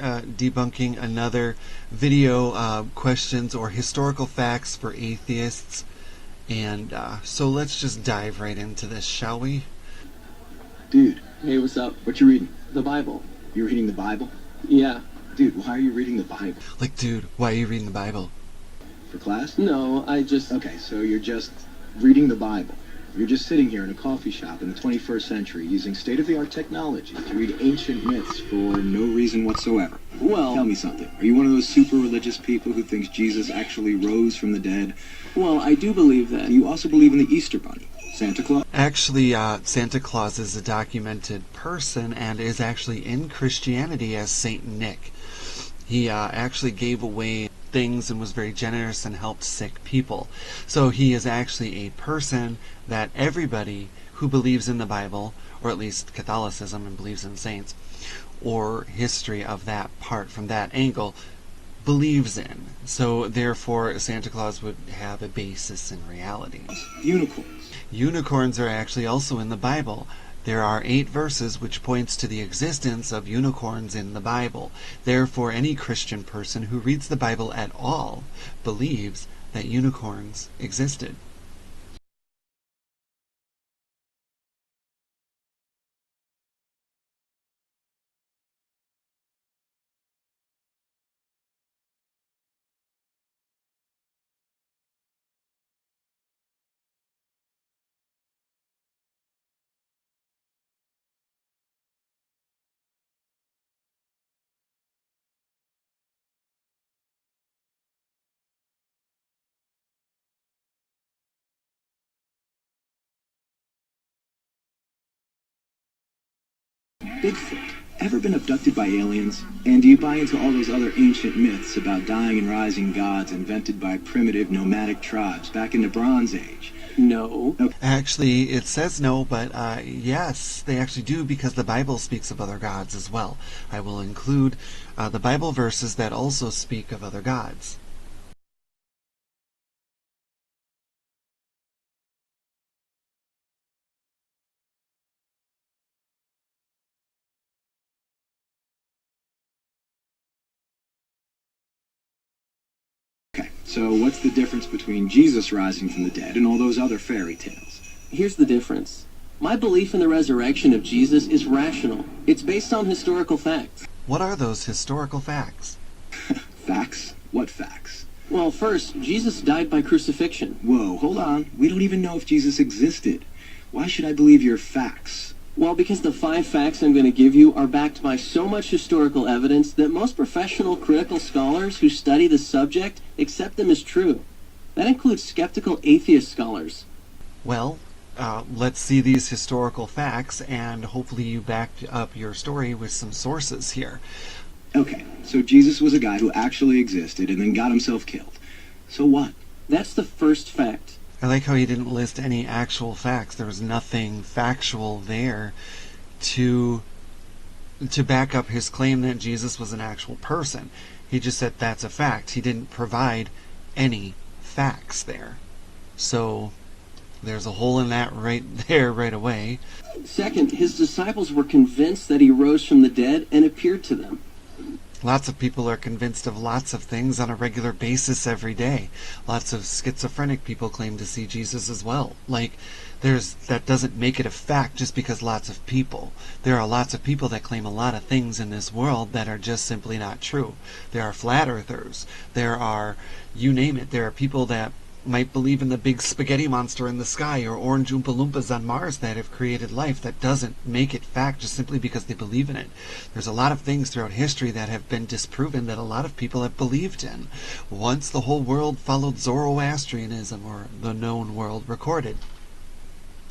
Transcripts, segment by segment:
debunking another video, questions or historical facts for atheists. And so let's just dive right into this, shall we? Dude. Hey, what's up? What you reading? The Bible. You reading the Bible? Yeah. Dude, why are you reading the Bible? Like, dude, why are you reading the Bible? For class? No, I just... Okay, so you're just reading the Bible. You're just sitting here in a coffee shop in the 21st century using state-of-the-art technology to read ancient myths for no reason whatsoever. Well... Tell me something. Are you one of those super religious people who thinks Jesus actually rose from the dead? Well, I do believe that. Do you also believe in the Easter Bunny? Santa Claus? Actually, Santa Claus is a documented person and is actually in Christianity as Saint Nick. He actually gave away things and was very generous and helped sick people. So he is actually a person that everybody who believes in the Bible, or at least Catholicism and believes in saints, or history of that part from that angle, believes in. So therefore Santa Claus would have a basis in reality. Unicorns. Unicorns are actually also in the Bible. There are 8 verses which points to the existence of unicorns in the Bible. Therefore, any Christian person who reads the Bible at all believes that unicorns existed. Bigfoot. Ever been abducted by aliens? And do you buy into all those other ancient myths about dying and rising gods invented by primitive nomadic tribes back in the Bronze Age? No. Actually, it says no, but yes, they actually do, because the Bible speaks of other gods as well. I will include the Bible verses that also speak of other gods. So what's the difference between Jesus rising from the dead and all those other fairy tales? Here's the difference. My belief in the resurrection of Jesus is rational. It's based on historical facts. What are those historical facts? Facts? What facts? Well, first, Jesus died by crucifixion. Whoa, hold on. We don't even know if Jesus existed. Why should I believe your facts? Well, because the 5 facts I'm going to give you are backed by so much historical evidence that most professional critical scholars who study the subject accept them as true. That includes skeptical atheist scholars. Well, let's see these historical facts, and hopefully you back up your story with some sources here. Okay, so Jesus was a guy who actually existed and then got himself killed. So what? That's the first fact. I like how he didn't list any actual facts. There was nothing factual there to back up his claim that Jesus was an actual person. He just said that's a fact. He didn't provide any facts there. So there's a hole in that right there right away. Second, his disciples were convinced that he rose from the dead and appeared to them. Lots of people are convinced of lots of things on a regular basis every day. Lots of schizophrenic people claim to see Jesus as well. Like, that doesn't make it a fact just because lots of people. There are lots of people that claim a lot of things in this world that are just simply not true. There are flat earthers. There are, you name it, there are people that might believe in the big spaghetti monster in the sky or orange Oompa Loompas on Mars that have created life. That doesn't make it fact just simply because they believe in it. There's a lot of things throughout history that have been disproven that a lot of people have believed in. Once the whole world followed Zoroastrianism, or the known world recorded,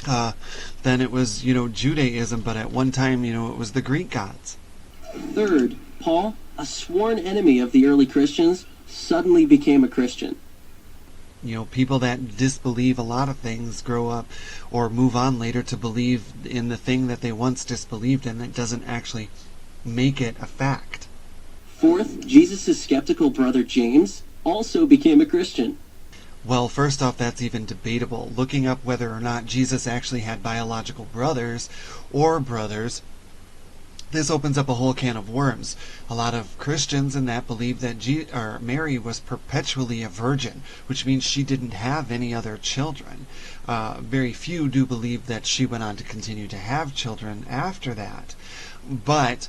then it was, Judaism, but at one time, it was the Greek gods. Third, Paul, a sworn enemy of the early Christians, suddenly became a Christian. People that disbelieve a lot of things grow up or move on later to believe in the thing that they once disbelieved in that doesn't actually make it a fact. Fourth, Jesus' skeptical brother James also became a Christian. Well, first off, that's even debatable. Looking up whether or not Jesus actually had biological brothers or brothers this opens up a whole can of worms. A lot of Christians in that believe that Mary was perpetually a virgin, which means she didn't have any other children. Very few do believe that she went on to continue to have children after that. But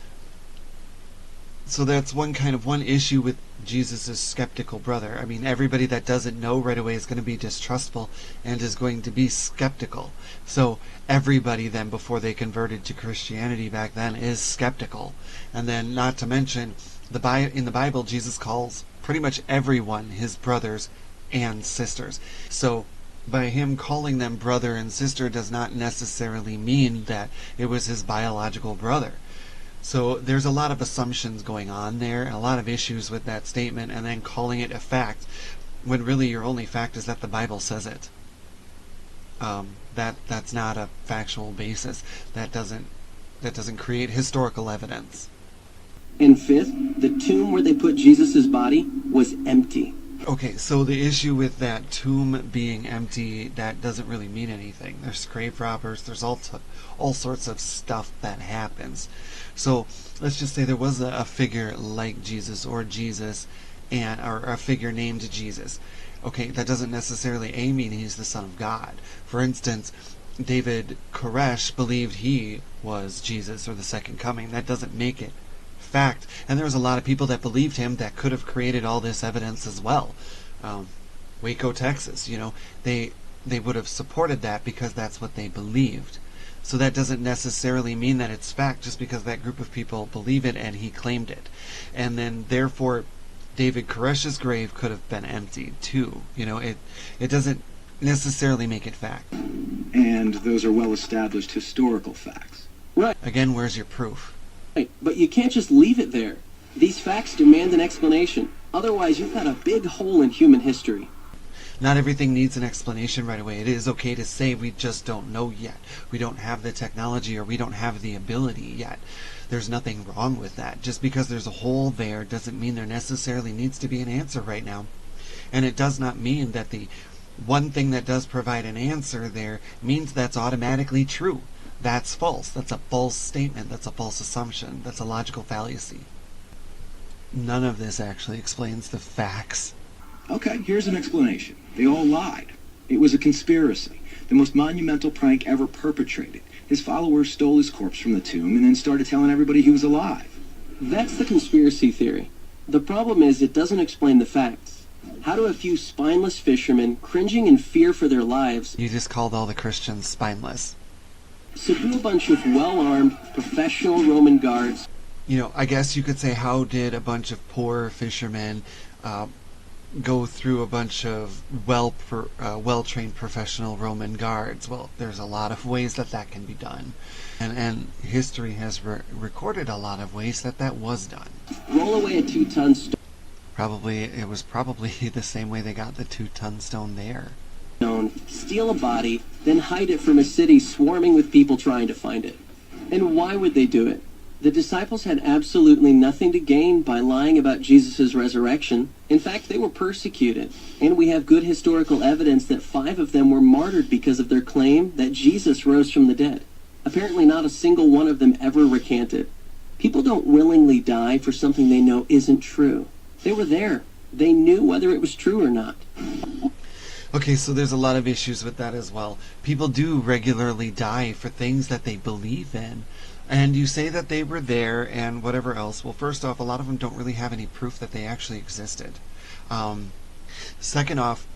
so that's one issue with Jesus' skeptical brother. I mean, everybody that doesn't know right away is going to be distrustful and is going to be skeptical. So everybody then, before they converted to Christianity back then, is skeptical. And then, not to mention, in the Bible, Jesus calls pretty much everyone his brothers and sisters. So by him calling them brother and sister does not necessarily mean that it was his biological brother. So there's a lot of assumptions going on there, and a lot of issues with that statement, and then calling it a fact, when really your only fact is that the Bible says it. That's not a factual basis. That doesn't create historical evidence. And fifth, the tomb where they put Jesus' body was empty. Okay, so the issue with that tomb being empty, that doesn't really mean anything. There's grave robbers, there's all sorts of stuff that happens. So let's just say there was a figure like Jesus, or a figure named Jesus. Okay, that doesn't necessarily mean he's the Son of God. For instance, David Koresh believed he was Jesus, or the second coming. That doesn't make it fact. And there was a lot of people that believed him that could have created all this evidence as well. Waco, Texas, they would have supported that because that's what they believed. So that doesn't necessarily mean that it's fact just because that group of people believe it and he claimed it. And then therefore David Koresh's grave could have been emptied too. It doesn't necessarily make it fact. And those are well-established historical facts. Right. Again, where's your proof? Right, but you can't just leave it there. These facts demand an explanation. Otherwise, you've got a big hole in human history. Not everything needs an explanation right away. It is okay to say we just don't know yet. We don't have the technology, or we don't have the ability yet. There's nothing wrong with that. Just because there's a hole there doesn't mean there necessarily needs to be an answer right now. And it does not mean that the one thing that does provide an answer there means that's automatically true. That's false. That's a false statement. That's a false assumption. That's a logical fallacy. None of this actually explains the facts. Okay, here's an explanation. They all lied. It was a conspiracy, the most monumental prank ever perpetrated. His followers stole his corpse from the tomb and then started telling everybody he was alive. That's the conspiracy theory. The problem is it doesn't explain the facts. How do a few spineless fishermen, cringing in fear for their lives, You just called all the Christians spineless. subdue a bunch of well-armed, professional Roman guards? I guess you could say, how did a bunch of poor fishermen go through a bunch of well-trained professional Roman guards? Well, there's a lot of ways that can be done. And history has recorded a lot of ways that was done. Roll away a 2-ton It was probably the same way they got the 2-ton stone there. stone, steal a body, then hide it from a city swarming with people trying to find it. And why would they do it? The disciples had absolutely nothing to gain by lying about Jesus' resurrection. In fact, they were persecuted. And we have good historical evidence that 5 of them were martyred because of their claim that Jesus rose from the dead. Apparently not a single one of them ever recanted. People don't willingly die for something they know isn't true. They were there. They knew whether it was true or not. Okay, so there's a lot of issues with that as well. People do regularly die for things that they believe in. And you say that they were there and whatever else. Well, first off, a lot of them don't really have any proof that they actually existed. Second off,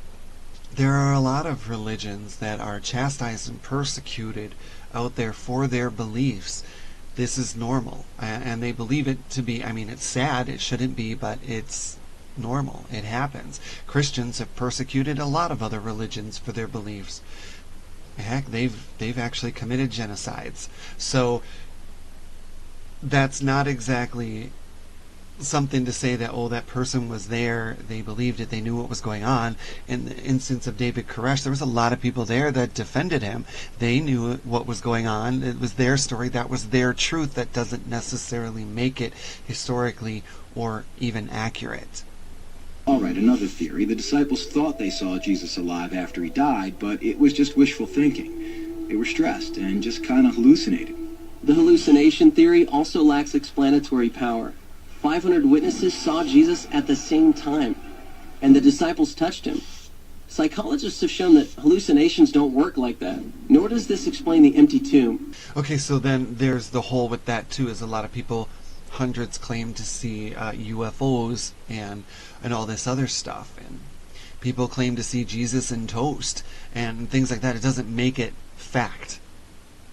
there are a lot of religions that are chastised and persecuted out there for their beliefs. This is normal. And they believe it to be, it's sad, it shouldn't be, but it's normal. It happens. Christians have persecuted a lot of other religions for their beliefs. Heck, they've actually committed genocides. So that's not exactly something to say that, that person was there, they believed it, they knew what was going on. In the instance of David Koresh, there was a lot of people there that defended him. They knew what was going on. It was their story. That was their truth. That doesn't necessarily make it historically or even accurate. All right, another theory. The disciples thought they saw Jesus alive after he died, but it was just wishful thinking. They were stressed and just kind of hallucinated. The hallucination theory also lacks explanatory power. 500 witnesses saw Jesus at the same time, and the disciples touched him. Psychologists have shown that hallucinations don't work like that, nor does this explain the empty tomb. Okay, so then there's the hole with that too, is a lot of people, hundreds claim to see UFOs and all this other stuff, and people claim to see Jesus in toast and things like that. It doesn't make it fact.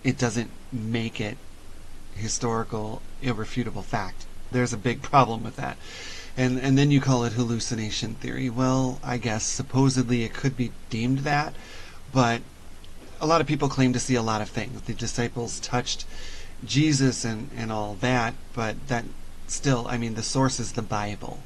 It doesn't make it historical, irrefutable fact. There's a big problem with that. And then you call it hallucination theory. Well, I guess supposedly it could be deemed that, but a lot of people claim to see a lot of things. The disciples touched Jesus and all that, but that still, I mean, the source is the Bible.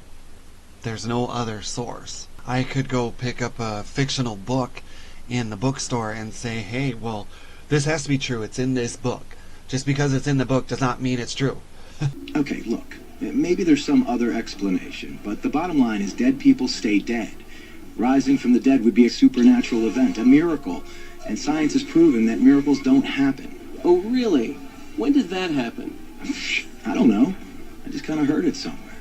There's no other source. I could go pick up a fictional book in the bookstore and say, hey, well, this has to be true. It's in this book. Just because it's in the book does not mean it's true. Okay, look. Maybe there's some other explanation, but the bottom line is dead people stay dead. Rising from the dead would be a supernatural event, a miracle, and science has proven that miracles don't happen. Oh, really? When did that happen? I don't know. I just kind of heard it somewhere.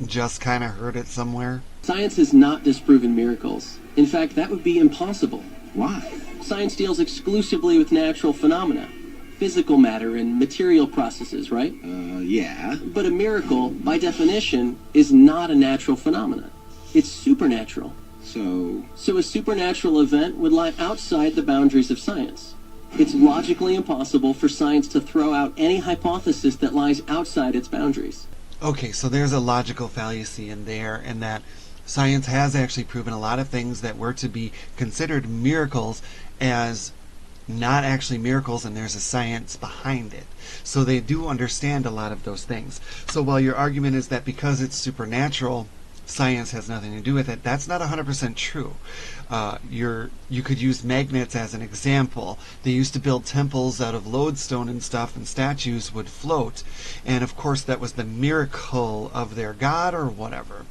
Just kind of heard it somewhere? Science has not disproven miracles. In fact, that would be impossible. Why? Science deals exclusively with natural phenomena. Physical matter and material processes, right? Yeah. But a miracle, by definition, is not a natural phenomenon. It's supernatural. So a supernatural event would lie outside the boundaries of science. It's logically impossible for science to throw out any hypothesis that lies outside its boundaries. Okay, so there's a logical fallacy in there, and that science has actually proven a lot of things that were to be considered miracles as not actually miracles, and there's a science behind it. So they do understand a lot of those things. So while your argument is that because it's supernatural, science has nothing to do with it, that's not 100% true. You could use magnets as an example. They used to build temples out of lodestone and stuff, and statues would float. And of course that was the miracle of their god or whatever.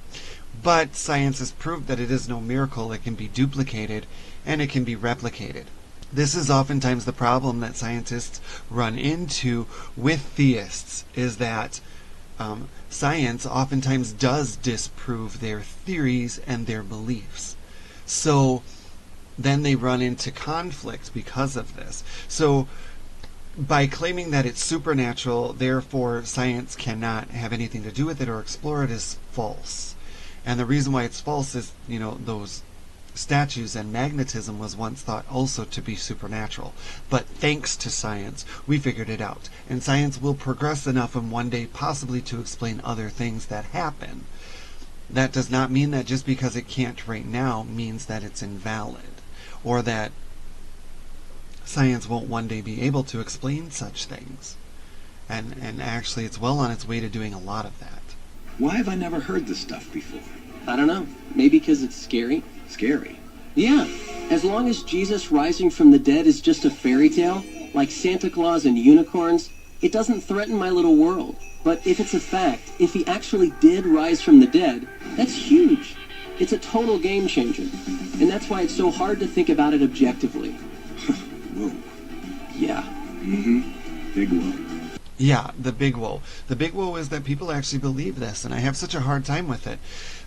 But science has proved that it is no miracle. It can be duplicated and it can be replicated. This is oftentimes the problem that scientists run into with theists, is that science oftentimes does disprove their theories and their beliefs. So then they run into conflict because of this. So by claiming that it's supernatural, therefore science cannot have anything to do with it or explore it, is false. And the reason why it's false is, those statues and magnetism was once thought also to be supernatural. But thanks to science, we figured it out. And science will progress enough in one day possibly to explain other things that happen. That does not mean that just because it can't right now means that it's invalid, or that science won't one day be able to explain such things. And actually it's well on its way to doing a lot of that. Why have I never heard this stuff before? I don't know. Maybe because it's scary? Scary. Yeah. As long as Jesus rising from the dead is just a fairy tale, like Santa Claus and unicorns, it doesn't threaten my little world. But if it's a fact, if he actually did rise from the dead, that's huge. It's a total game changer. And that's why it's so hard to think about it objectively. Whoa. Yeah. Mm-hmm. Big whoa. Yeah, the big woe. The big woe is that people actually believe this, and I have such a hard time with it.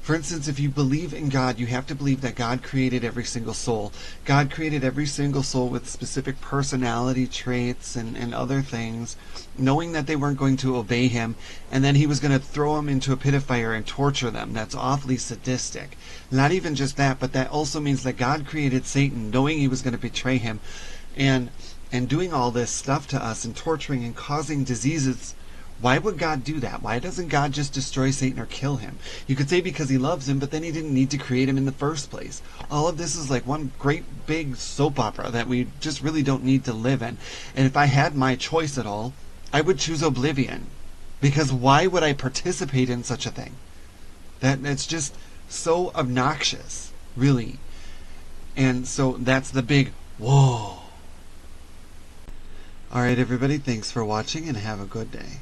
For instance, if you believe in God, you have to believe that God created every single soul. God created every single soul with specific personality traits and other things, knowing that they weren't going to obey him, and then he was going to throw them into a pit of fire and torture them. That's awfully sadistic. Not even just that, but that also means that God created Satan, knowing he was going to betray him, and doing all this stuff to us and torturing and causing diseases. Why would God do that? Why doesn't God just destroy Satan or kill him? You could say because he loves him, but then he didn't need to create him in the first place. All of this is like one great big soap opera that we just really don't need to live in. And if I had my choice at all, I would choose oblivion. Because why would I participate in such a thing? That's just so obnoxious, really. And so that's the big whoa. Alright everybody, thanks for watching and have a good day.